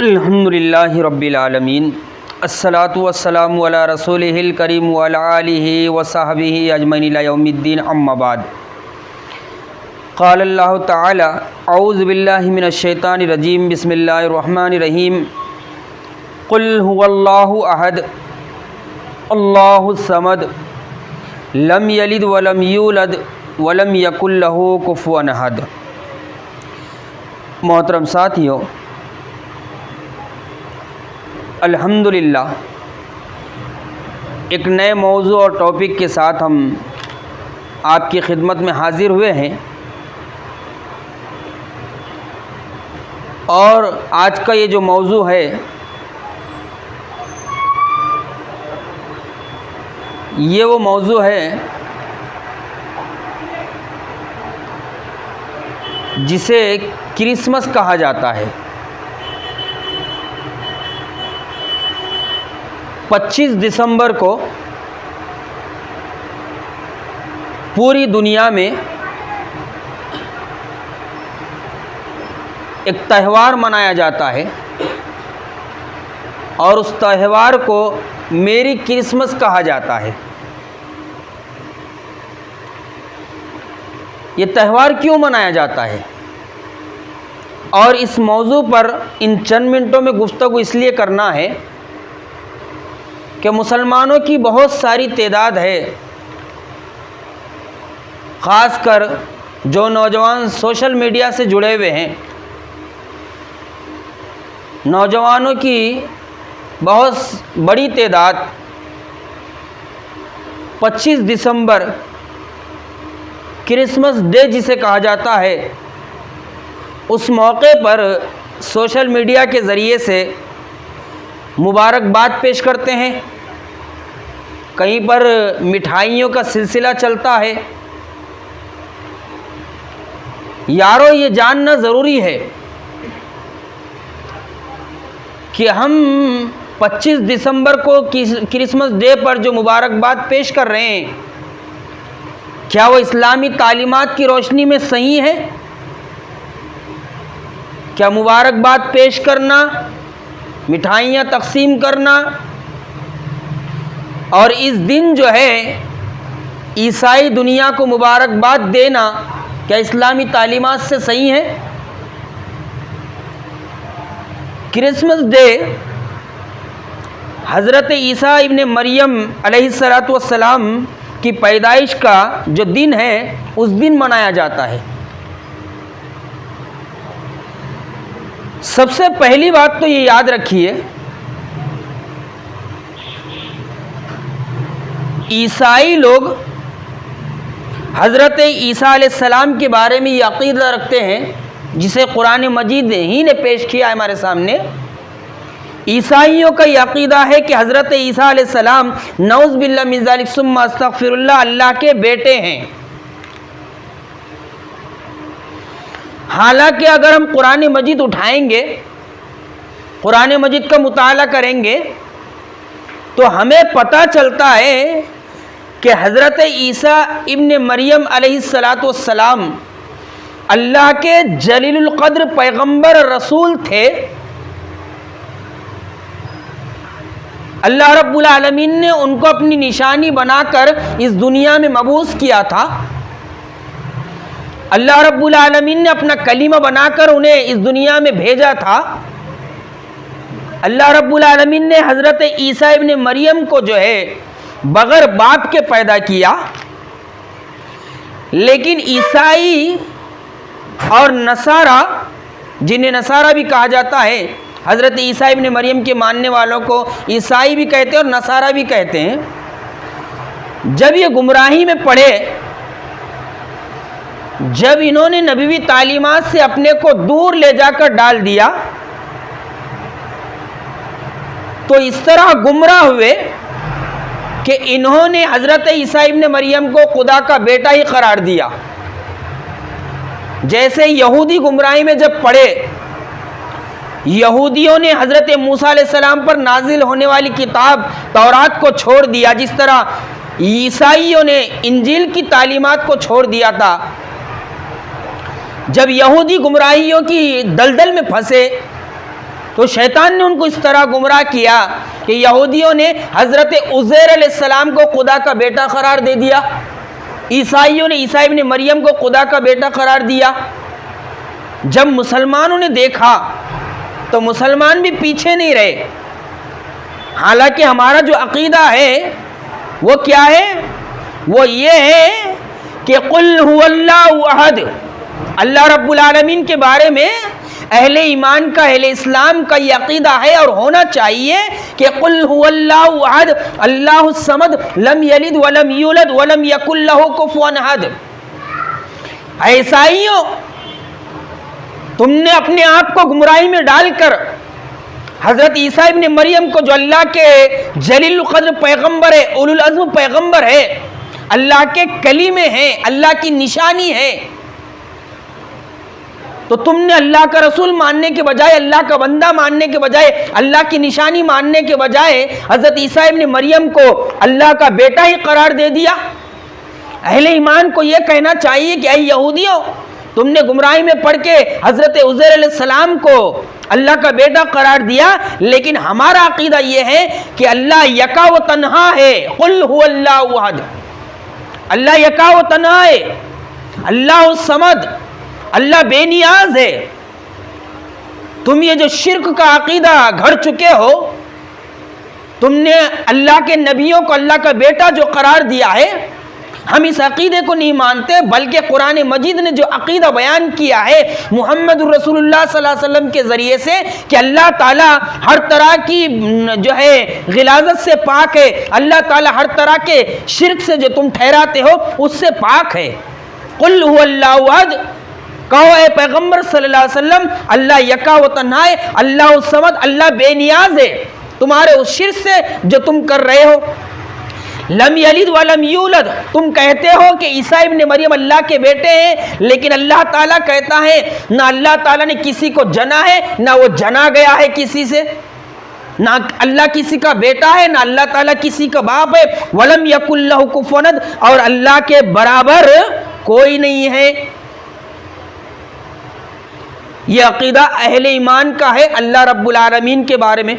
الحمدللہ رب العالمین الصلاۃ والسلام علی رسولہ الکریم وعلی آلہ وصحبہ اجمعین الی یوم الدین اما بعد قال اللہ تعالی اعوذ باللہ من الشیطان الرجیم بسم اللہ الرحمن الرحیم قل هو اللہ احد اللہ الصمد لم یلد ولم یولد ولم یکن لہ کفوا احد۔ محترم ساتھیو، الحمدللہ ایک نئے موضوع اور ٹاپک کے ساتھ ہم آپ کی خدمت میں حاضر ہوئے ہیں، اور آج کا یہ جو موضوع ہے یہ وہ موضوع ہے جسے کرسمس کہا جاتا ہے۔ 25 دسمبر کو پوری دنیا میں ایک تہوار منایا جاتا ہے، اور اس تہوار کو میری کرسمس کہا جاتا ہے۔ یہ تہوار کیوں منایا جاتا ہے، اور اس موضوع پر ان چند منٹوں میں گفتگو اس لیے کرنا ہے کہ مسلمانوں کی بہت ساری تعداد ہے، خاص کر جو نوجوان سوشل میڈیا سے جڑے ہوئے ہیں، نوجوانوں کی بہت بڑی تعداد 25 دسمبر کرسمس ڈے جسے کہا جاتا ہے، اس موقع پر سوشل میڈیا کے ذریعے سے مبارکباد پیش کرتے ہیں، کہیں پر مٹھائیوں کا سلسلہ چلتا ہے۔ یارو، یہ جاننا ضروری ہے کہ ہم 25 دسمبر کو کرسمس ڈے پر جو مبارکباد پیش کر رہے ہیں، کیا وہ اسلامی تعلیمات کی روشنی میں صحیح ہے؟ کیا مبارکباد پیش کرنا، مٹھائیاں تقسیم کرنا، اور اس دن جو ہے عیسائی دنیا کو مبارکباد دینا، کیا اسلامی تعلیمات سے صحیح ہے؟ کرسمس ڈے حضرت عیسیٰ ابن مریم علیہ السلام کی پیدائش کا جو دن ہے، اس دن منایا جاتا ہے۔ سب سے پہلی بات تو یہ یاد رکھیے، عیسائی لوگ حضرت عیسیٰ علیہ السلام کے بارے میں یہ عقیدہ رکھتے ہیں جسے قرآن مجید ہی نے پیش کیا ہے ہمارے سامنے۔ عیسائیوں کا یہ عقیدہ ہے کہ حضرت عیسیٰ علیہ السلام نعوذ باللہ من ذالک ثم استغفر اللہ کے بیٹے ہیں۔ حالانکہ اگر ہم قرآن مجید اٹھائیں گے، قرآن مجید کا مطالعہ کریں گے، تو ہمیں پتہ چلتا ہے کہ حضرت عیسیٰ ابن مریم علیہ السلام اللہ کے جلیل القدر پیغمبر رسول تھے۔ اللہ رب العالمین نے ان کو اپنی نشانی بنا کر اس دنیا میں مبعوث کیا تھا۔ اللہ رب العالمین نے اپنا کلمہ بنا کر انہیں اس دنیا میں بھیجا تھا۔ اللہ رب العالمین نے حضرت عیسیٰ ابن مریم کو جو ہے بغیر باپ کے پیدا کیا، لیکن عیسائی اور نصارہ، جنہیں نصارہ بھی کہا جاتا ہے، حضرت عیسیٰ ابن مریم کے ماننے والوں کو عیسائی بھی کہتے ہیں اور نصارہ بھی کہتے ہیں، جب یہ گمراہی میں پڑے، جب انہوں نے نبوی تعلیمات سے اپنے کو دور لے جا کر ڈال دیا، تو اس طرح گمراہ ہوئے کہ انہوں نے حضرت عیسیٰ ابن مریم کو خدا کا بیٹا ہی قرار دیا۔ جیسے یہودی گمراہی میں جب پڑے، یہودیوں نے حضرت موسیٰ علیہ السلام پر نازل ہونے والی کتاب تورات کو چھوڑ دیا، جس طرح عیسائیوں نے انجیل کی تعلیمات کو چھوڑ دیا تھا۔ جب یہودی گمراہیوں کی دلدل میں پھنسے، تو شیطان نے ان کو اس طرح گمراہ کیا کہ یہودیوں نے حضرت عزیر علیہ السلام کو خدا کا بیٹا قرار دے دیا، عیسائیوں نے عیسی ابن مریم کو خدا کا بیٹا قرار دیا۔ جب مسلمانوں نے دیکھا تو مسلمان بھی پیچھے نہیں رہے، حالانکہ ہمارا جو عقیدہ ہے وہ کیا ہے؟ وہ یہ ہے کہ قل هو اللہ احد، اللہ رب العالمین کے بارے میں اہل ایمان کا، اہل اسلام کا یہ عقیدہ ہے اور ہونا چاہیے کہ قل هو اللہ احد اللہ الصمد لم یلد ولم یولد ولم یکن لہ کفوا احد۔ عیسائیوں، تم نے اپنے آپ کو گمراہی میں ڈال کر حضرت عیسیٰ ابن مریم کو، جو اللہ کے جلیل القدر پیغمبر ہے، اولو العزم پیغمبر ہے، اللہ کے کلیمے ہیں، اللہ کی نشانی ہے، تو تم نے اللہ کا رسول ماننے کے بجائے، اللہ کا بندہ ماننے کے بجائے، اللہ کی نشانی ماننے کے بجائے حضرت عیسیٰ ابن مریم کو اللہ کا بیٹا ہی قرار دے دیا۔ اہل ایمان کو یہ کہنا چاہیے کہ اے یہودیوں، تم نے گمراہی میں پڑھ کے حضرت عزیر علیہ السلام کو اللہ کا بیٹا قرار دیا، لیکن ہمارا عقیدہ یہ ہے کہ اللہ یکا و تنہا ہے۔ قل هو اللہ احد، اللہ یکا و تنہا ہے، اللہ الصمد، اللہ بے نیاز ہے۔ تم یہ جو شرک کا عقیدہ گھڑ چکے ہو، تم نے اللہ کے نبیوں کو اللہ کا بیٹا جو قرار دیا ہے، ہم اس عقیدے کو نہیں مانتے، بلکہ قرآن مجید نے جو عقیدہ بیان کیا ہے محمد رسول اللہ صلی اللہ علیہ وسلم کے ذریعے سے کہ اللہ تعالیٰ ہر طرح کی جو ہے غلاظت سے پاک ہے، اللہ تعالیٰ ہر طرح کے شرک سے جو تم ٹھہراتے ہو اس سے پاک ہے۔ قل هو اللہ احد، کہو اے پیغمبر صلی اللہ علیہ وسلم، اللہ یکا و تنہا ہے، اللہ الصمد، اللہ بے نیاز ہے تمہارے اس شرک سے جو تم کر رہے ہو۔ لم یلد ولم یولد، تم کہتے ہو کہ عیسیٰ ابن مریم اللہ کے بیٹے ہیں، لیکن اللہ تعالیٰ کہتا ہے نہ اللہ تعالیٰ نے کسی کو جنا ہے، نہ وہ جنا گیا ہے کسی سے، نہ اللہ کسی کا بیٹا ہے، نہ اللہ تعالیٰ کسی کا باپ ہے۔ ولم یکن لہ کفوا احد، اور اللہ کے برابر کوئی نہیں ہے۔ یہ عقیدہ اہل ایمان کا ہے اللہ رب العالمین کے بارے میں۔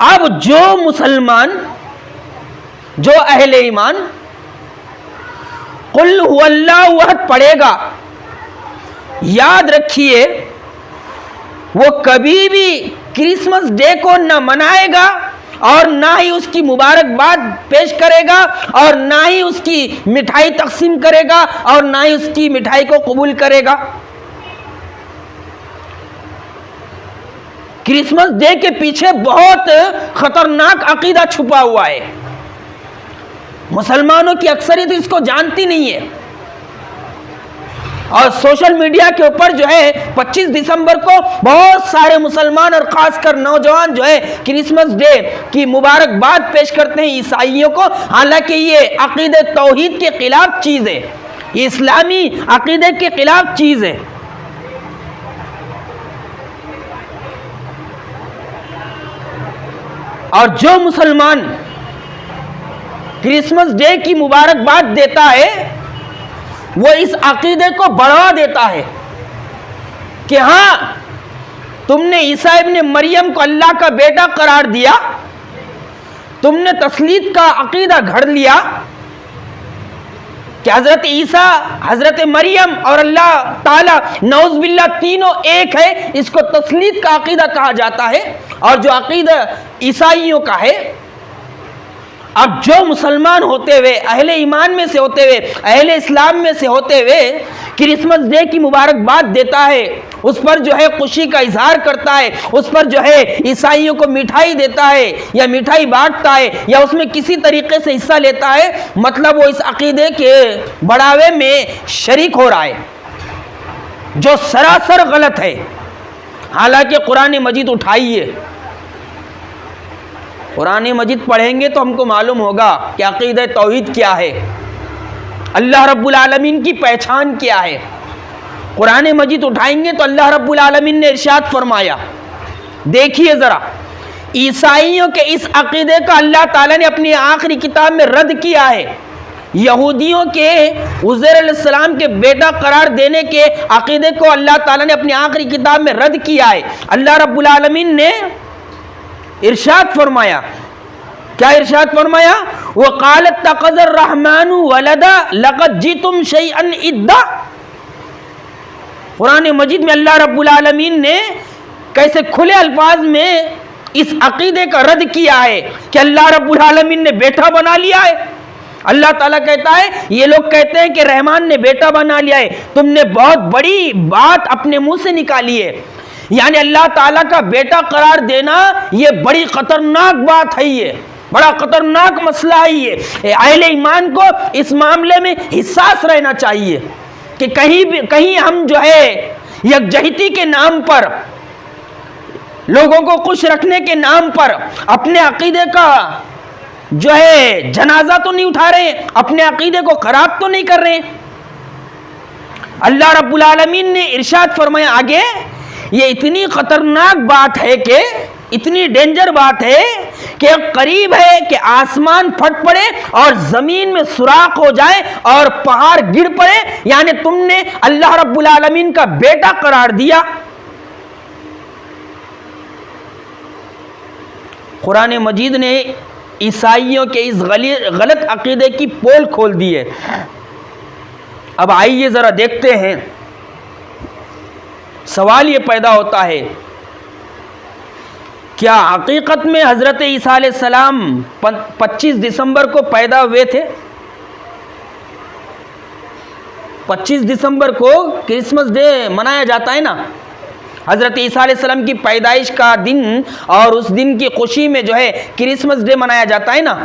اب جو مسلمان، جو اہل ایمان قل هو اللہ احد پڑھے گا، یاد رکھیے وہ کبھی بھی کرسمس ڈے کو نہ منائے گا اور نہ ہی اس کی مبارکباد پیش کرے گا اور نہ ہی اس کی مٹھائی تقسیم کرے گا اور نہ ہی اس کی مٹھائی کو قبول کرے گا۔ کرسمس ڈے کے پیچھے بہت خطرناک عقیدہ چھپا ہوا ہے، مسلمانوں کی اکثریت اس کو جانتی نہیں ہے، اور سوشل میڈیا کے اوپر جو ہے 25 دسمبر کو بہت سارے مسلمان اور خاص کر نوجوان جو ہے کرسمس ڈے کی مبارکباد پیش کرتے ہیں عیسائیوں کو، حالانکہ یہ عقیدہ توحید کے خلاف چیز ہے، یہ اسلامی عقیدے کے خلاف چیز ہے۔ اور جو مسلمان کرسمس ڈے کی مبارکباد دیتا ہے وہ اس عقیدے کو بڑھا دیتا ہے کہ ہاں تم نے عیسیٰ ابن مریم کو اللہ کا بیٹا قرار دیا، تم نے تثلیث کا عقیدہ گھڑ لیا کہ حضرت عیسیٰ، حضرت مریم اور اللہ تعالیٰ نعوذ باللہ تینوں ایک ہے، اس کو تثلیث کا عقیدہ کہا جاتا ہے، اور جو عقیدہ عیسائیوں کا ہے۔ اب جو مسلمان ہوتے ہوئے، اہل ایمان میں سے ہوتے ہوئے، اہل اسلام میں سے ہوتے ہوئے کرسمس ڈے کی مبارکباد دیتا ہے، اس پر جو ہے خوشی کا اظہار کرتا ہے، اس پر جو ہے عیسائیوں کو مٹھائی دیتا ہے یا مٹھائی بانٹتا ہے یا اس میں کسی طریقے سے حصہ لیتا ہے، مطلب وہ اس عقیدے کے بڑھاوے میں شریک ہو رہا ہے، جو سراسر غلط ہے۔ حالانکہ قرآن مجید اٹھائیے، قرآن مجید پڑھیں گے تو ہم کو معلوم ہوگا کہ عقیدہ توحید کیا ہے، اللہ رب العالمین کی پہچان کیا ہے۔ قرآن مجید اٹھائیں گے تو اللہ رب العالمین نے ارشاد فرمایا، دیکھیے ذرا عیسائیوں کے اس عقیدے کا اللہ تعالیٰ نے اپنی آخری کتاب میں رد کیا ہے۔ یہودیوں کے عزیر علیہ السلام کے بیٹا قرار دینے کے عقیدے کو اللہ تعالیٰ نے اپنی آخری کتاب میں رد کیا ہے۔ اللہ رب العالمین نے ارشاد فرمایا، کیا ارشاد فرمایا؟ وَقَالَ اتَّخَذَ الرَّحْمَنُ وَلَدًا لَقَدْ جِئْتُمْ شَيْئًا إِدًّا۔ قرآن مجید میں اللہ رب العالمین نے کیسے کھلے الفاظ میں اس عقیدے کا رد کیا ہے کہ اللہ رب العالمین نے بیٹا بنا لیا ہے۔ اللہ تعالیٰ کہتا ہے، یہ لوگ کہتے ہیں کہ رحمان نے بیٹا بنا لیا ہے، تم نے بہت بڑی بات اپنے منہ سے نکالی ہے۔ یعنی اللہ تعالیٰ کا بیٹا قرار دینا یہ بڑی خطرناک بات ہے، یہ بڑا خطرناک مسئلہ ہے۔ یہ اہل ایمان کو اس معاملے میں حساس رہنا چاہیے کہ کہیں ہم جو ہے یکجہتی کے نام پر، لوگوں کو خوش رکھنے کے نام پر اپنے عقیدے کا جو ہے جنازہ تو نہیں اٹھا رہے، اپنے عقیدے کو خراب تو نہیں کر رہے۔ اللہ رب العالمین نے ارشاد فرمایا آگے، یہ اتنی خطرناک بات ہے، کہ اتنی ڈینجر بات ہے کہ قریب ہے کہ آسمان پھٹ پڑے اور زمین میں سوراخ ہو جائے اور پہاڑ گر پڑے، یعنی تم نے اللہ رب العالمین کا بیٹا قرار دیا۔ قرآن مجید نے عیسائیوں کے اس غلط عقیدے کی پول کھول دی ہے۔ اب آئیے ذرا دیکھتے ہیں، سوال یہ پیدا ہوتا ہے، کیا حقیقت میں حضرت عیسیٰ علیہ السلام 25 دسمبر کو پیدا ہوئے تھے؟ 25 دسمبر کو کرسمس ڈے منایا جاتا ہے نا، حضرت عیسیٰ علیہ السلام کی پیدائش کا دن، اور اس دن کی خوشی میں جو ہے کرسمس ڈے منایا جاتا ہے نا۔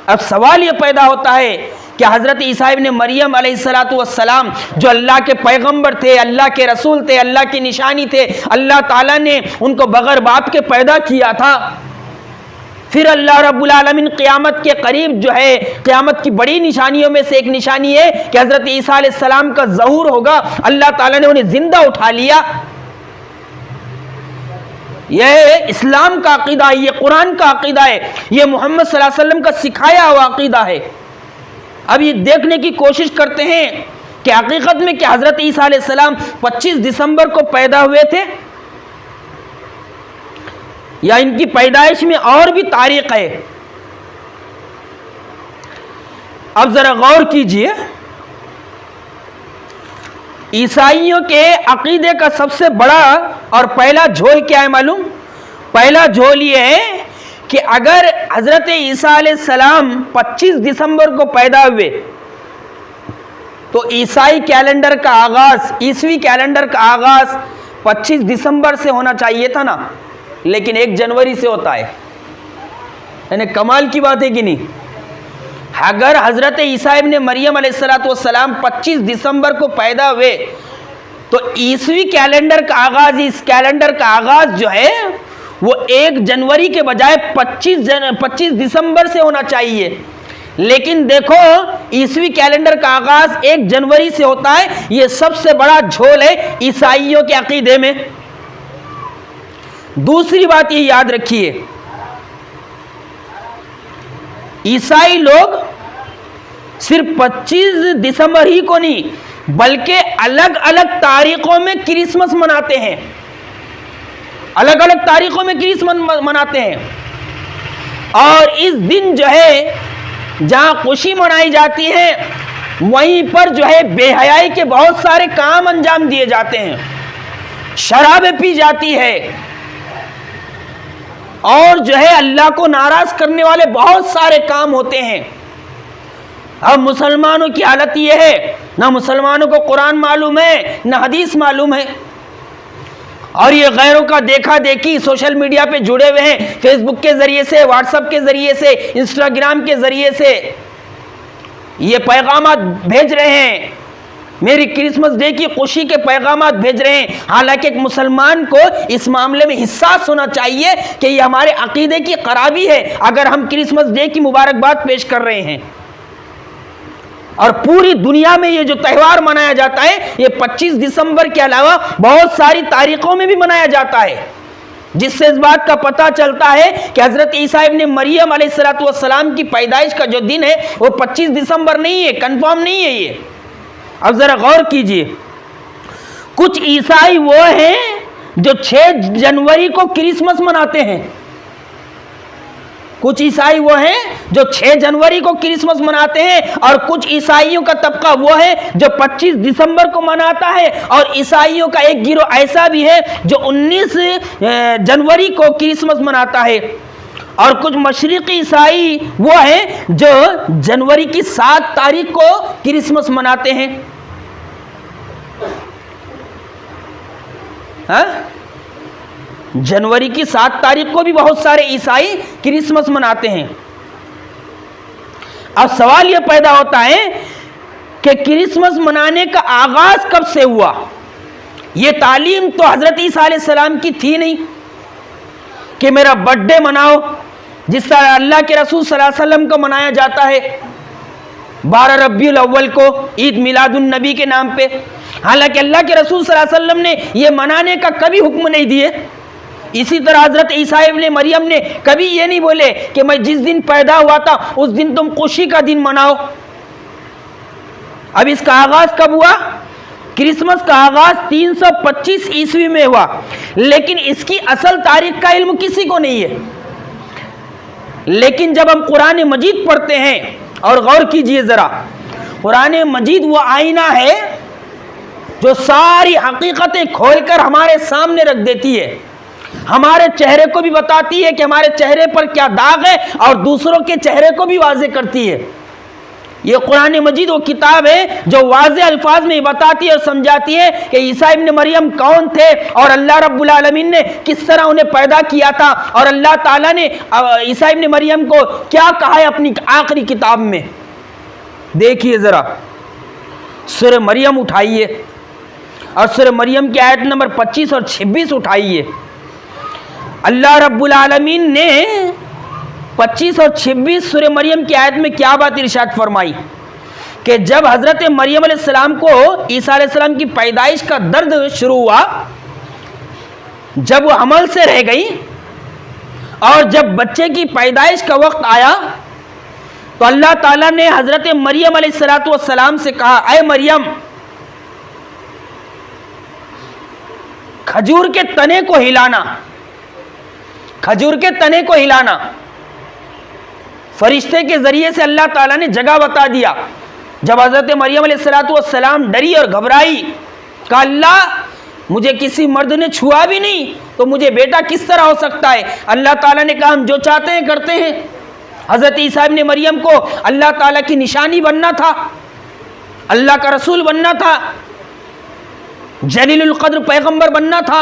اب سوال یہ پیدا ہوتا ہے کہ حضرت عیسیٰ ابن مریم علیہ السلام جو اللہ کے پیغمبر تھے، اللہ کے رسول تھے، اللہ کی نشانی تھے، اللہ تعالیٰ نے ان کو بغیر باپ کے پیدا کیا تھا، پھر اللہ رب العالمین قیامت کے قریب جو ہے، قیامت کی بڑی نشانیوں میں سے ایک نشانی ہے کہ حضرت عیسیٰ علیہ السلام کا ظہور ہوگا، اللہ تعالیٰ نے انہیں زندہ اٹھا لیا۔ یہ اسلام کا عقیدہ ہے، یہ قرآن کا عقیدہ ہے، یہ محمد صلی اللہ علیہ وسلم کا سکھایا ہوا عقیدہ ہے۔ اب یہ دیکھنے کی کوشش کرتے ہیں کہ حقیقت میں کہ حضرت عیسیٰ علیہ السلام 25 دسمبر کو پیدا ہوئے تھے، یا ان کی پیدائش میں اور بھی تاریخ ہے۔ اب ذرا غور کیجئے، عیسائیوں کے عقیدے کا سب سے بڑا اور پہلا جھول کیا ہے معلوم؟ پہلا جھول یہ ہے کہ اگر حضرت عیسیٰ علیہ السلام 25 دسمبر کو پیدا ہوئے تو عیسائی کیلنڈر کا آغاز، عیسوی کیلنڈر کا آغاز 25 دسمبر سے ہونا چاہیے تھا نا، لیکن 1 جنوری سے ہوتا ہے۔ یعنی کمال کی بات ہے کہ نہیں؟ اگر حضرت عیسیٰ ابن مریم علیہ السلام 25 دسمبر کو پیدا ہوئے تو عیسوی کیلنڈر کا آغاز، اس کیلنڈر کا آغاز جو ہے وہ 1 جنوری کے بجائے 25 دسمبر سے ہونا چاہیے، لیکن دیکھو عیسوی کیلنڈر کا آغاز 1 جنوری سے ہوتا ہے۔ یہ سب سے بڑا جھول ہے عیسائیوں کے عقیدے میں۔ دوسری بات یہ یاد رکھیے، عیسائی لوگ صرف 25 دسمبر ہی کو نہیں بلکہ الگ الگ تاریخوں میں کرسمس مناتے ہیں، الگ الگ تاریخوں میں کرسمس مناتے ہیں، اور اس دن جو ہے جہاں خوشی منائی جاتی ہے وہیں پر جو ہے بے حیائی کے بہت سارے کام انجام دیے جاتے ہیں، شرابیں پی جاتی ہے، اور جو ہے اللہ کو ناراض کرنے والے بہت سارے کام ہوتے ہیں۔ اب مسلمانوں کی حالت یہ ہے، نہ مسلمانوں کو قرآن معلوم ہے نہ حدیث معلوم ہے، اور یہ غیروں کا دیکھا دیکھی سوشل میڈیا پہ جڑے ہوئے ہیں، فیس بک کے ذریعے سے، واٹس ایپ کے ذریعے سے، انسٹاگرام کے ذریعے سے یہ پیغامات بھیج رہے ہیں، میری کرسمس ڈے کی خوشی کے پیغامات بھیج رہے ہیں، حالانکہ ایک مسلمان کو اس معاملے میں حساس ہونا چاہیے کہ یہ ہمارے عقیدے کی خرابی ہے اگر ہم کرسمس ڈے کی مبارکباد پیش کر رہے ہیں۔ اور پوری دنیا میں یہ جو تہوار منایا جاتا ہے یہ 25 دسمبر کے علاوہ بہت ساری تاریخوں میں بھی منایا جاتا ہے۔ جس سے اس بات کا پتہ چلتا ہے کہ حضرت عیسیٰ ابن مریم علیہ السلام کی پیدائش کا جو دن ہے وہ 25 دسمبر نہیں ہے، کنفرم نہیں ہے یہ۔ اب ذرا غور کیجئے، کچھ عیسائی وہ ہیں جو 6 جنوری کو کرسمس مناتے ہیں، کچھ عیسائی وہ ہیں جو 6 جنوری کو کرسمس مناتے ہیں، اور کچھ عیسائیوں کا طبقہ وہ ہے جو 25 دسمبر کو مناتا ہے، اور عیسائیوں کا ایک گروہ ایسا بھی ہے جو 19 جنوری کو کرسمس مناتا ہے، اور کچھ مشرقی عیسائی وہ ہیں جو جنوری کی 7 تاریخ کو کرسمس مناتے ہیں۔ جنوری کی 7 تاریخ کو بھی بہت سارے عیسائی کرسمس مناتے ہیں۔ اب سوال یہ پیدا ہوتا ہے کہ کرسمس منانے کا آغاز کب سے ہوا؟ یہ تعلیم تو حضرت عیسیٰ علیہ السلام کی تھی نہیں کہ میرا برتھ ڈے مناؤ، جس طرح اللہ کے رسول صلی اللہ علیہ وسلم کو منایا جاتا ہے 12 ربیع الاول کو عید میلاد النبی کے نام پہ۔ حالانکہ اللہ کے رسول صلی اللہ علیہ وسلم نے یہ منانے کا کبھی حکم نہیں دیے۔ اسی طرح حضرت عیسیٰ ابن مریم نے کبھی یہ نہیں بولے کہ میں جس دن پیدا ہوا تھا اس دن تم خوشی کا دن مناؤ۔ اب اس کا آغاز کب ہوا؟ کرسمس کا آغاز 325 عیسوی میں ہوا، لیکن اس کی اصل تاریخ کا علم کسی کو نہیں ہے۔ لیکن جب ہم قرآن مجید پڑھتے ہیں، اور غور کیجئے ذرا، قرآن مجید وہ آئینہ ہے جو ساری حقیقتیں کھول کر ہمارے سامنے رکھ دیتی ہے، ہمارے چہرے کو بھی بتاتی ہے کہ ہمارے چہرے پر کیا داغ ہے، اور دوسروں کے چہرے کو بھی واضح کرتی ہے۔ یہ قرآن مجید وہ کتاب ہے جو واضح الفاظ میں بتاتی ہے اور سمجھاتی ہے کہ عیسیٰ ابن مریم کون تھے، اور اللہ رب العالمین نے کس طرح انہیں پیدا کیا تھا، اور اللہ تعالیٰ نے عیسیٰ ابن مریم کو کیا کہا ہے اپنی آخری کتاب میں۔ دیکھیے ذرا، سورہ مریم اٹھائیے، اور سورہ مریم کی آیت نمبر 25 اور 26 اٹھائیے۔ اللہ رب العالمین نے 25 اور 26 سورہ مریم کی آیت میں کیا بات ارشاد فرمائی کہ جب حضرت مریم علیہ السلام کو عیسیٰ علیہ السلام کی پیدائش کا درد شروع ہوا، جب وہ حمل سے رہ گئی، اور جب بچے کی پیدائش کا وقت آیا تو اللہ تعالیٰ نے حضرت مریم علیہ السلام سے کہا، اے مریم، کھجور کے تنے کو ہلانا، کھجور کے تنے کو ہلانا۔ فرشتے کے ذریعے سے اللہ تعالیٰ نے جگہ بتا دیا۔ جب حضرت مریم علیہ السلام ڈری اور گھبرائی، کہا اللہ، مجھے کسی مرد نے چھوا بھی نہیں تو مجھے بیٹا کس طرح ہو سکتا ہے؟ اللہ تعالیٰ نے کہا ہم جو چاہتے ہیں کرتے ہیں۔ حضرت عیسیٰ ابن مریم کو اللہ تعالیٰ کی نشانی بننا تھا، اللہ کا رسول بننا تھا، جلیل القدر پیغمبر بننا تھا،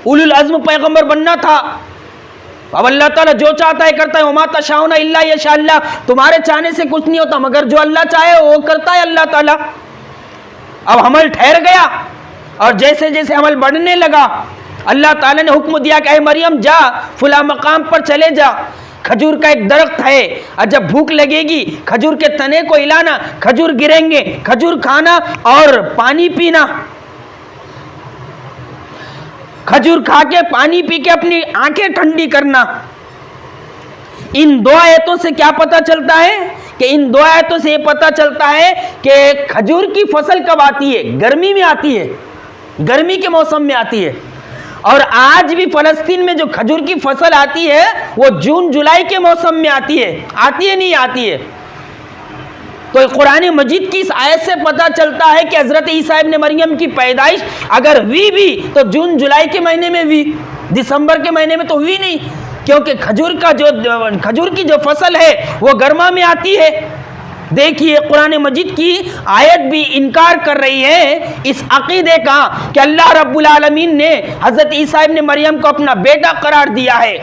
اولو العزم پیغمبر بننا تھا۔ اب اللہ تعالیٰ جو چاہتا ہے کرتا ہے، وما تشاؤون الا یشاء اللہ، تمہارے چاہنے سے کچھ نہیں ہوتا مگر جو اللہ چاہے وہ کرتا ہے اللہ تعالیٰ۔ اب حمل ٹھہر گیا، اور جیسے جیسے حمل بڑھنے لگا، اللہ تعالیٰ نے حکم دیا کہ اے مریم جا فلاں مقام پر چلے جا، کھجور کا ایک درخت ہے، اور جب بھوک لگے گی کھجور کے تنے کو ہلانا، کھجور گریں گے، کھجور کھانا اور پانی پینا، کھجور کھا کے پانی پی کے اپنی آنکھیں ٹھنڈی کرنا۔ ان 2 آیتوں سے کیا پتہ چلتا ہے کہ ان 2 آیتوں سے یہ پتہ چلتا ہے کہ کھجور کی فصل کب آتی ہے؟ گرمی میں آتی ہے، گرمی کے موسم میں آتی ہے۔ اور آج بھی فلسطین میں جو کھجور کی فصل آتی ہے وہ جون جولائی کے موسم میں آتی ہے، آتی ہے نہیں آتی ہے؟ تو قرآن مجید کی اس آیت سے پتہ چلتا ہے کہ حضرت عیسیٰ ابن مریم کی پیدائش اگر ہوئی بھی تو جون جولائی کے مہینے میں ہوئی، دسمبر کے مہینے میں تو ہوئی نہیں، کیونکہ کھجور کی جو فصل ہے وہ گرما میں آتی ہے۔ دیکھیے قرآن مجید کی آیت بھی انکار کر رہی ہے اس عقیدے کا کہ اللہ رب العالمین نے حضرت عیسیٰ ابن مریم کو اپنا بیٹا قرار دیا ہے۔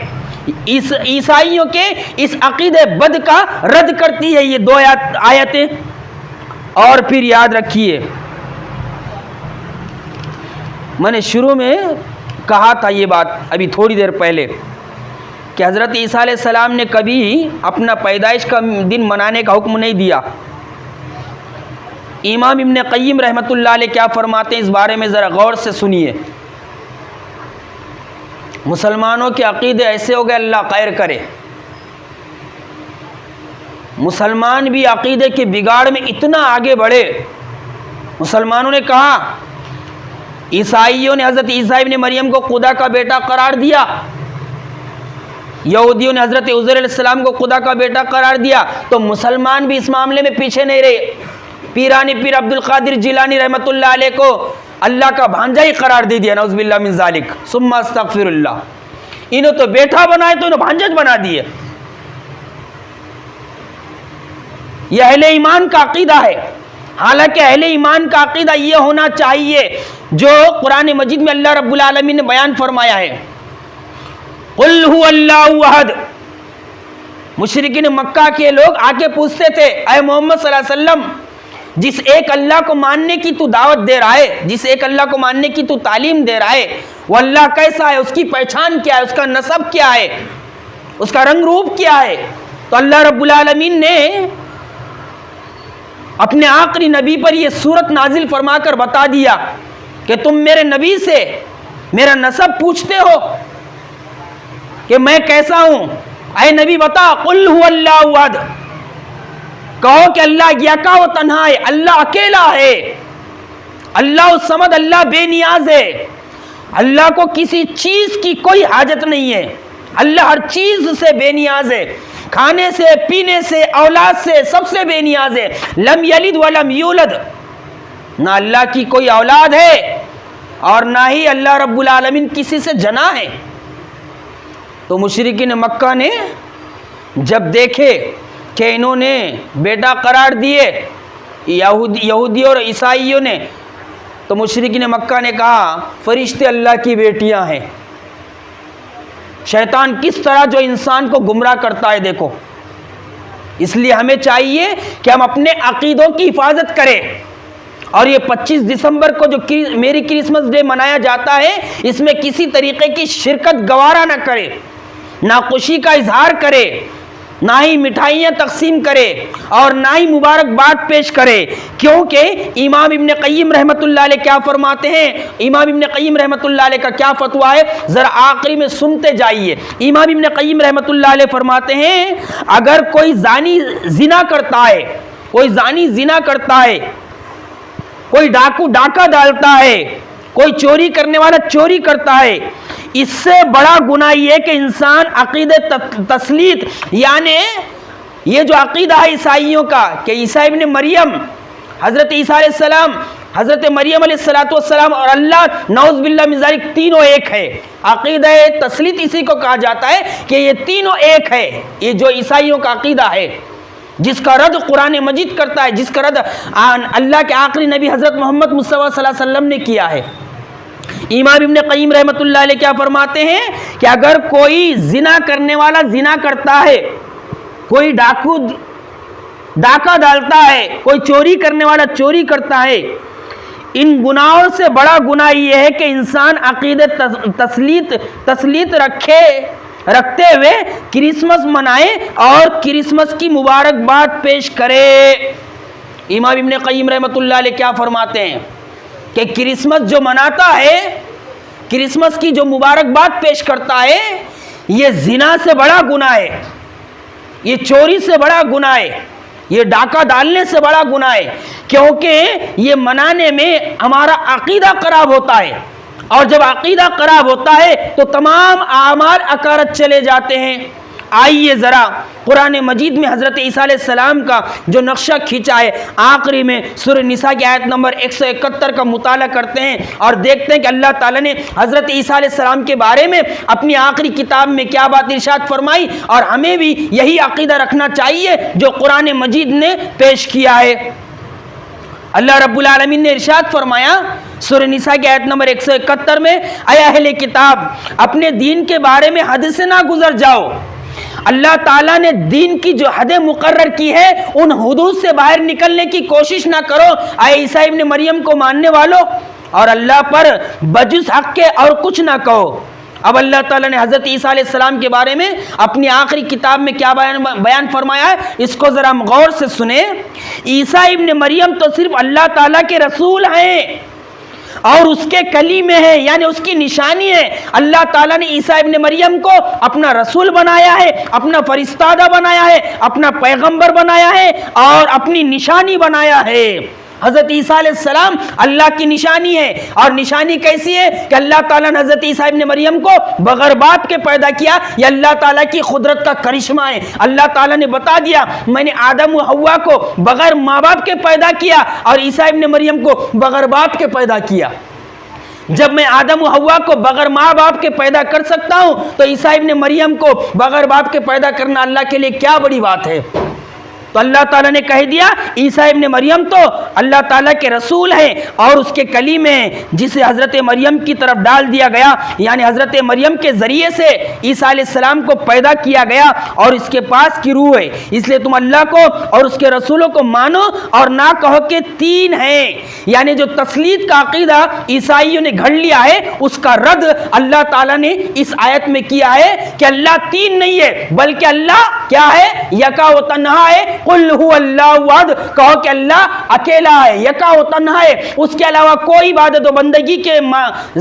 عیسائیوں کے اس عقیدے بد کا رد کرتی ہے یہ 2 آیتیں۔ اور پھر یاد رکھیے، میں نے شروع میں کہا تھا یہ بات ابھی تھوڑی دیر پہلے کہ حضرت عیسیٰ علیہ السلام نے کبھی اپنا پیدائش کا دن منانے کا حکم نہیں دیا۔ امام ابن قیم رحمۃ اللہ علیہ کیا فرماتے ہیں اس بارے میں ذرا غور سے سنیے۔ مسلمانوں کے عقیدے ایسے ہو گئے، اللہ خیر کرے، مسلمان بھی عقیدے کے بگاڑ میں اتنا آگے بڑھے، مسلمانوں نے کہا، عیسائیوں نے حضرت عیسیٰ ابن مریم کو خدا کا بیٹا قرار دیا، یہودیوں نے حضرت عزیر علیہ السلام کو خدا کا بیٹا قرار دیا، تو مسلمان بھی اس معاملے میں پیچھے نہیں رہے، پیرانی پیر عبد القادر جیلانی رحمۃ اللہ علیہ کو اللہ کا بھانجا ہی قرار دے دیا، نعوذ باللہ من ذالک، ثم استغفر اللہ، انہوں تو بیٹا بنائے تو انہوں بھانجا بنا دیے۔ یہ اہل ایمان کا عقیدہ ہے، حالانکہ اہل ایمان کا عقیدہ یہ ہونا چاہیے جو قرآن مجید میں اللہ رب العالمین نے بیان فرمایا ہے، قل هو اللہ احد۔ مشرکین مکہ کے لوگ آ کے پوچھتے تھے، اے محمد صلی اللہ علیہ وسلم، جس ایک اللہ کو ماننے کی تو دعوت دے رہا ہے، جس ایک اللہ کو ماننے کی تو تعلیم دے رہا ہے، وہ اللہ کیسا ہے، اس کی پہچان کیا ہے، اس کا نسب کیا ہے، اس کا رنگ روپ کیا ہے؟ تو اللہ رب العالمین نے اپنے آخری نبی پر یہ سورت نازل فرما کر بتا دیا کہ تم میرے نبی سے میرا نسب پوچھتے ہو کہ میں کیسا ہوں، اے نبی بتا، قل هو اللہ احد، کہو کہ اللہ یکا و تنہا ہے، اللہ اکیلا ہے، اللہ الصمد، اللہ بے نیاز ہے، اللہ کو کسی چیز کی کوئی حاجت نہیں ہے، اللہ ہر چیز سے بے نیاز ہے، کھانے سے، پینے سے، اولاد سے، سب سے بے نیاز ہے، لم یلد ولم یولد، نہ اللہ کی کوئی اولاد ہے اور نہ ہی اللہ رب العالمین کسی سے جنا ہے۔ تو مشرکین مکہ نے جب دیکھے کہ انہوں نے بیٹا قرار دیے یہودی اور عیسائیوں نے، تو مشرکین مکہ نے کہا فرشتے اللہ کی بیٹیاں ہیں۔ شیطان کس طرح جو انسان کو گمراہ کرتا ہے دیکھو، اس لیے ہمیں چاہیے کہ ہم اپنے عقیدوں کی حفاظت کریں، اور یہ 25 دسمبر کو جو میری کرسمس ڈے منایا جاتا ہے، اس میں کسی طریقے کی شرکت گوارا نہ کرے، نہ خوشی کا اظہار کرے، نہ ہی مٹھائیاں تقسیم کرے اور نہ ہی مبارکباد پیش کرے، کیونکہ امام ابن قیم رحمۃ اللہ علیہ کیا فرماتے ہیں، امام ابن قیم رحمۃ اللہ علیہ کا کیا فتویٰ ہے، ذرا آخری میں سنتے جائیے۔ امام ابن قیم رحمۃ اللہ علیہ فرماتے ہیں، اگر کوئی زانی زنا کرتا ہے، کوئی زانی زنا کرتا ہے، کوئی ڈاکو ڈاکہ ڈالتا ہے، کوئی چوری کرنے والا چوری کرتا ہے، اس سے بڑا گناہ یہ کہ انسان عقیدہ تسلیت، یعنی یہ جو عقیدہ ہے عیسائیوں کا کہ عیسیٰ ابن مریم، حضرت عیسیٰ علیہ السلام، حضرت مریم علیہ السلام اور اللہ نعوذ باللہ من ذالک تینوں ایک ہے، عقیدہ تسلیت اسی کو کہا جاتا ہے کہ یہ تینوں ایک ہے، یہ جو عیسائیوں کا عقیدہ ہے، جس کا رد قرآن مجید کرتا ہے، جس کا رد اللہ کے آخری نبی حضرت محمد مصطفیٰ صلی اللہ علیہ وسلم نے کیا ہے۔ امام ابن قیم رحمۃ اللہ علیہ کیا فرماتے ہیں کہ اگر کوئی زنا کرنے والا زنا کرتا ہے، کوئی ڈاکو ڈاکہ ڈالتا ہے، کوئی چوری کرنے والا چوری کرتا ہے، ان گناہوں سے بڑا گناہ یہ ہے کہ انسان عقیدہ تسلیت رکھتے ہوئے کرسمس منائے اور کرسمس کی مبارکباد پیش کرے۔ امام ابن قیم رحمۃ اللہ علیہ کیا فرماتے ہیں کہ کرسمس جو مناتا ہے، کرسمس کی جو مبارکباد پیش کرتا ہے، یہ زنا سے بڑا گناہ ہے، یہ چوری سے بڑا گناہ ہے، یہ ڈاکہ ڈالنے سے بڑا گناہ ہے، کیونکہ یہ منانے میں ہمارا عقیدہ خراب ہوتا ہے، اور جب عقیدہ خراب ہوتا ہے تو تمام اعمال اکارت چلے جاتے ہیں۔ آئیے ذرا قرآن مجید میں حضرت عیسیٰ علیہ السلام کا جو نقشہ کھینچا ہے، آخری میں سورہ نساء کی آیت نمبر 171 کا مطالعہ کرتے ہیں اور دیکھتے ہیں کہ اللہ تعالیٰ نے حضرت عیسیٰ علیہ السلام کے بارے میں اپنی آخری کتاب میں کیا بات ارشاد فرمائی، اور ہمیں بھی یہی عقیدہ رکھنا چاہیے جو قرآن مجید نے پیش کیا ہے۔ اللہ رب العالمین نے ارشاد فرمایا سورہ نساء کی آیت نمبر 171 میں، اے اہل کتاب، اپنے دین کے بارے میں حد سے نہ گزر جاؤ۔ اللہ تعالیٰ نے دین کی جو حدیں مقرر کی ہے، ان حدود سے باہر نکلنے کی کوشش نہ کرو، اے عیسیٰ ابن مریم کو ماننے والوں، اور اللہ پر بجز حق کے اور کچھ نہ کہو۔ اب اللہ تعالیٰ نے حضرت عیسیٰ علیہ السلام کے بارے میں اپنی آخری کتاب میں کیا بیان فرمایا ہے، اس کو ذرا غور سے سنیں۔ عیسیٰ ابن مریم تو صرف اللہ تعالیٰ کے رسول ہیں، اور اس کے کلیمے ہیں، یعنی اس کی نشانی ہے۔ اللہ تعالیٰ نے عیسیٰ ابن مریم کو اپنا رسول بنایا ہے، اپنا فرستادہ بنایا ہے، اپنا پیغمبر بنایا ہے اور اپنی نشانی بنایا ہے۔ حضرت عیسیٰ علیہ السلام اللہ کی نشانی ہے، اور نشانی کیسی ہے کہ اللہ تعالیٰ نے حضرت عیسیٰ ابن مریم کو بغیر باپ کے پیدا کیا۔ یہ اللہ تعالیٰ کی قدرت کا کرشمہ ہے۔ اللہ تعالیٰ نے بتا دیا میں نے آدم و حوا کو بغیر ماں باپ کے پیدا کیا اور عیسیٰ ابن مریم کو بغیر باپ کے پیدا کیا۔ جب میں آدم و حوا کو بغیر ماں باپ کے پیدا کر سکتا ہوں تو عیسیٰ ابن مریم کو بغیر باپ کے پیدا کرنا اللہ کے لیے کیا بڑی بات ہے۔ تو اللہ تعالیٰ نے کہہ دیا عیسیٰ ابن مریم تو اللہ تعالیٰ کے رسول ہیں اور اس کے کلیمے ہیں، جسے حضرت مریم کی طرف ڈال دیا گیا، یعنی حضرت مریم کے ذریعے سے عیسیٰ علیہ السلام کو پیدا کیا گیا اور اس کے پاس کی روح ہے۔ اس لیے تم اللہ کو اور اس کے رسولوں کو مانو اور نہ کہو کہ تین ہیں، یعنی جو تثلیث کا عقیدہ عیسائیوں نے گھڑ لیا ہے اس کا رد اللہ تعالیٰ نے اس آیت میں کیا ہے کہ اللہ تین نہیں ہے بلکہ اللہ کیا ہے؟ یکا و تنہا ہے۔ قل هو اللہ احد، کہو کہ اللہ اکیلا ہے، یکا و تنہا ہے، اس کے علاوہ کوئی عبادت و بندگی کے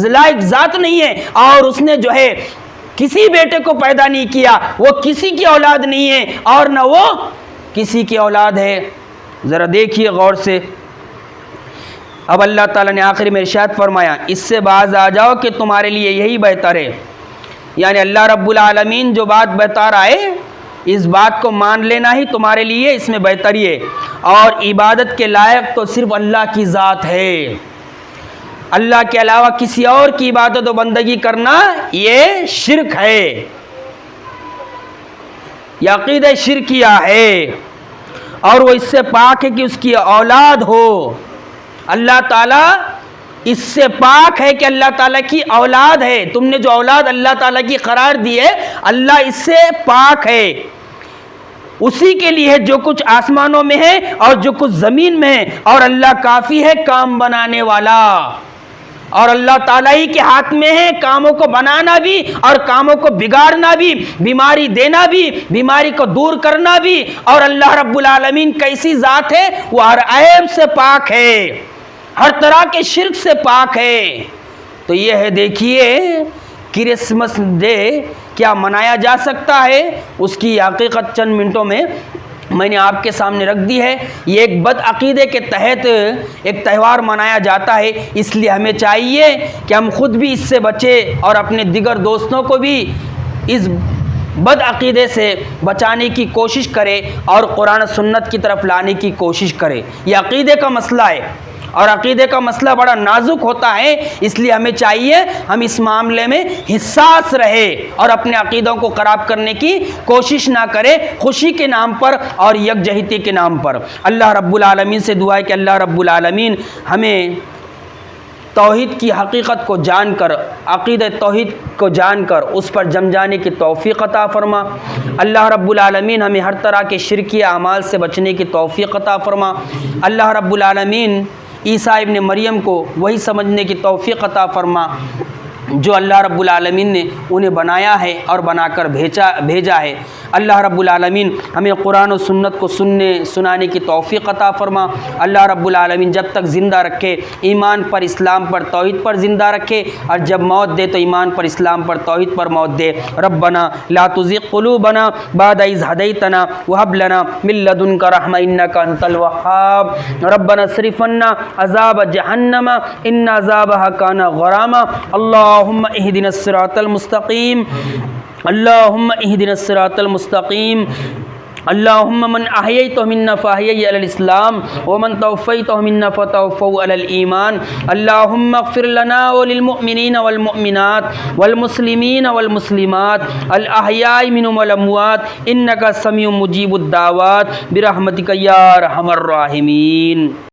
لائق ذات نہیں ہے، اور اس نے جو ہے کسی بیٹے کو پیدا نہیں کیا، وہ کسی کی اولاد نہیں ہے اور نہ وہ کسی کی اولاد ہے۔ ذرا دیکھیے غور سے۔ اب اللہ تعالیٰ نے آخر میں ارشاد فرمایا اس سے باز آ جاؤ کہ تمہارے لیے یہی بہتر ہے، یعنی اللہ رب العالمین جو بات بتا رہا ہے اس بات کو مان لینا ہی تمہارے لیے اس میں بہتری ہے، اور عبادت کے لائق تو صرف اللہ کی ذات ہے۔ اللہ کے علاوہ کسی اور کی عبادت و بندگی کرنا یہ شرک ہے، یہ عقیدہ شرکیہ ہے، اور وہ اس سے پاک ہے کہ اس کی اولاد ہو۔ اللہ تعالیٰ اس سے پاک ہے کہ اللہ تعالیٰ کی اولاد ہے۔ تم نے جو اولاد اللہ تعالیٰ کی قرار دی ہے اللہ اس سے پاک ہے۔ اسی کے لیے جو کچھ آسمانوں میں ہے اور جو کچھ زمین میں ہے، اور اللہ کافی ہے کام بنانے والا، اور اللہ تعالیٰ ہی کے ہاتھ میں ہے کاموں کو بنانا بھی اور کاموں کو بگاڑنا بھی، بیماری دینا بھی، بیماری کو دور کرنا بھی، اور اللہ رب العالمین کیسی ذات ہے؟ وہ ہر عیب سے پاک ہے، ہر طرح کے شرک سے پاک ہے۔ تو یہ ہے، دیکھیے کرسمس ڈے کیا منایا جا سکتا ہے، اس کی حقیقت چند منٹوں میں نے آپ کے سامنے رکھ دی ہے۔ یہ ایک بد عقیدے کے تحت ایک تہوار منایا جاتا ہے، اس لیے ہمیں چاہیے کہ ہم خود بھی اس سے بچیں اور اپنے دیگر دوستوں کو بھی اس بد عقیدے سے بچانے کی کوشش کرے اور قرآن سنت کی طرف لانے کی کوشش کرے۔ یہ عقیدے کا مسئلہ ہے، اور عقیدے کا مسئلہ بڑا نازک ہوتا ہے، اس لیے ہمیں چاہیے ہم اس معاملے میں حساس رہے اور اپنے عقیدوں کو خراب کرنے کی کوشش نہ کرے، خوشی کے نام پر اور یکجہتی کے نام پر۔ اللہ رب العالمین سے دعا ہے کہ اللہ رب العالمین ہمیں توحید کی حقیقت کو جان کر، عقیدہ توحید کو جان کر اس پر جم جانے کی توفیق عطا فرما۔ اللہ رب العالمین ہمیں ہر طرح کے شرکی اعمال سے بچنے کی توفیق عطا فرما۔ اللہ رب العالمین عیسیٰ ابن مریم کو وہی سمجھنے کی توفیق عطا فرما جو اللہ رب العالمین نے انہیں بنایا ہے اور بنا کر بھیجا ہے۔ اللہ رب العالمین ہمیں قرآن و سنت کو سنانے کی توفیق عطا فرما۔ اللہ رب العالمین جب تک زندہ رکھے ایمان پر، اسلام پر، توحید پر زندہ رکھے، اور جب موت دے تو ایمان پر، اسلام پر، توحید پر موت دے۔ ربنا لا تزغ قلوبنا بعد إذ هديتنا وهب لنا من لدنك رحمة إنك أنت الوهاب۔ ربنا اصرف عنا عذاب جہنم إن عذابها كان غراما۔ اللهم اهدنا الصراط المستقيم، اللهم اهدنا الصراط المستقيم۔ اللهم من أحييته منا فأحيه على الإسلام، ومن توفيته منا فتوفه على الإيمان۔ اللهم اغفر لنا وللمؤمنين والمؤمنات والمسلمين والمسلمات الأحياء منهم والأموات إنك سميع مجيب الدعوات برحمتك يا أرحم الراحمين۔